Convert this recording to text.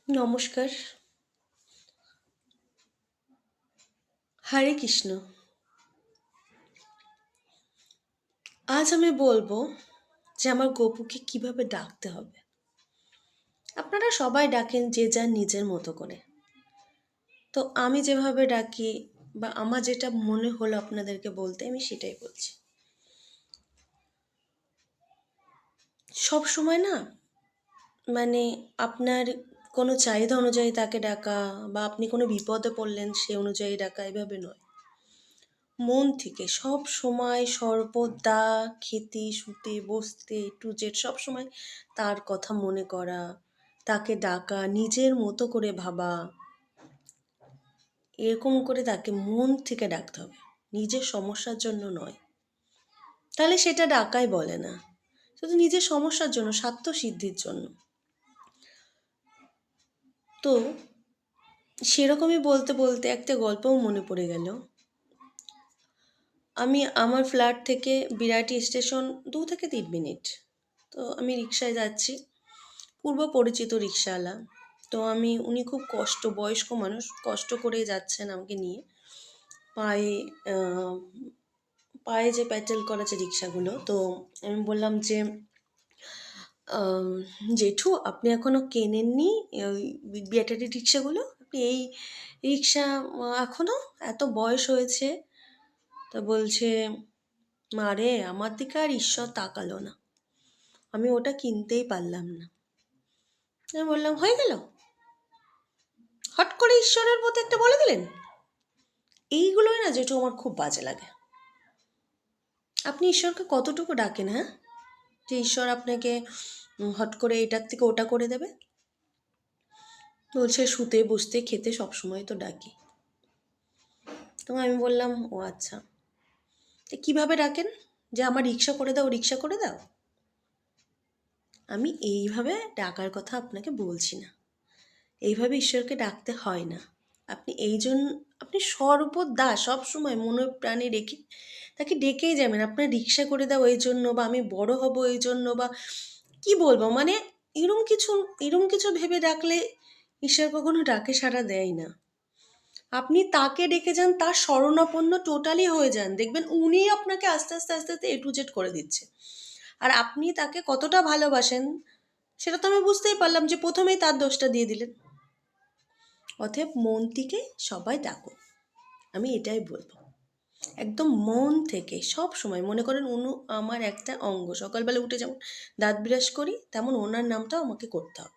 নমস্কার। হরে কৃষ্ণ। আজ আমি বলবো যে আমার গপুকে কিভাবে ডাকতে হবে। আপনারা সবাই ডাকেন যে যার নিজের মতো করে। তো আমি যেভাবে ডাকি বা আমার যেটা মনে হলো আপনাদেরকে বলতে আমি সেটাই বলছি। সব সময় না, মানে আপনার কোনো চাহিদা অনুযায়ী তাকে ডাকা বা আপনি কোনো বিপদে পড়লেন সে অনুযায়ী ডাকা এভাবে নয়। মন থেকে সব সময় সর্বদা খেতে শুতে বসতে টু জেড সব সময় তার কথা মনে করা, তাকে ডাকা, নিজের মতো করে ভাবা, এরকম করে তাকে মন থেকে ডাকতে হবে, নিজের সমস্যার জন্য নয়। তাহলে সেটা ডাকাই বলে না, শুধু নিজের সমস্যার জন্য, স্বার্থ সিদ্ধির জন্য। তো সেরকমই বলতে বলতে একটা গল্পও মনে পড়ে গেল। আমি আমার ফ্ল্যাট থেকে বিরাটি স্টেশন 2 থেকে 3 মিনিট। তো আমি রিক্সায় যাচ্ছি, পূর্ব পরিচিত রিক্সাওয়ালা। তো উনি খুব বয়স্ক মানুষ, কষ্ট করে যাচ্ছেন আমাকে নিয়ে। পায়ে আহ, পায়ে যে প্যাডেল করা যে রিক্সাগুলো, তো আমি বললাম যে আম, জেঠু আপনি এখনো কেনেননি ওই ব্যাটারি রিক্সাগুলো? আপনি এই রিক্সা এখনো এত বয়স হয়েছে? তা বলছে, মা রে, আমার দিকে আর ঈশ্বর তাকালো না, আমি ওটা কিনতেই পারলাম না। আমি বললাম, হয়ে গেল? হট করে ঈশ্বরের প্রতি একটা বলে দিলেন। এইগুলোই না যেটা আমার খুব বাজে লাগে। আপনি ঈশ্বরকে কতটুকু ডাকেন, হ্যাঁ, যে ঈশ্বর আপনাকে হট করে এটার থেকে ওটা করে দেবে? বলছে শুতে বসতে খেতে সবসময় তো ডাকি। তো আমি বললাম, ও আচ্ছা, তো কীভাবে ডাকেন? যে আমার রিক্সা করে দাও, রিক্সা করে দাও? আমি এইভাবে ডাকার কথা আপনাকে বলছি না, এইভাবে ঈশ্বরকে ডাকতে হয় না। আপনি এই জন্য, আপনি সর্বদা সবসময় মনে প্রাণে রেখে তাকে ডেকেই যাবেন। আপনার রিক্সা করে দাও এই জন্য, বা আমি বড় হব এই জন্য, বা কি বলবো, মানে এরম কিছু এরম কিছু ভেবে ডাকলে ঈশ্বর কখনো ডাকে সাড়া দেয় না। আপনি তাকে ডেকে যান, তার শরণাপন্ন টোটালি হয়ে যান, দেখবেন উনি আপনাকে আস্তে আস্তে আস্তে আস্তে এ টু জেড করে দিচ্ছে। আর আপনি তাকে কতটা ভালোবাসেন সেটা তো আমি বুঝতেই পারলাম, যে প্রথমেই তার দোষটা দিয়ে দিলেন। অতএব মন থেকে সবাই ডাকুন, আমি এটাই বলবো। একদম মন থেকে সব সময় মনে করেন আমার একটা অঙ্গ। সকালবেলা উঠে যেমন দাঁত ব্রাশ করি, তেমন ওনার নামটাও আমাকে করতে হবে।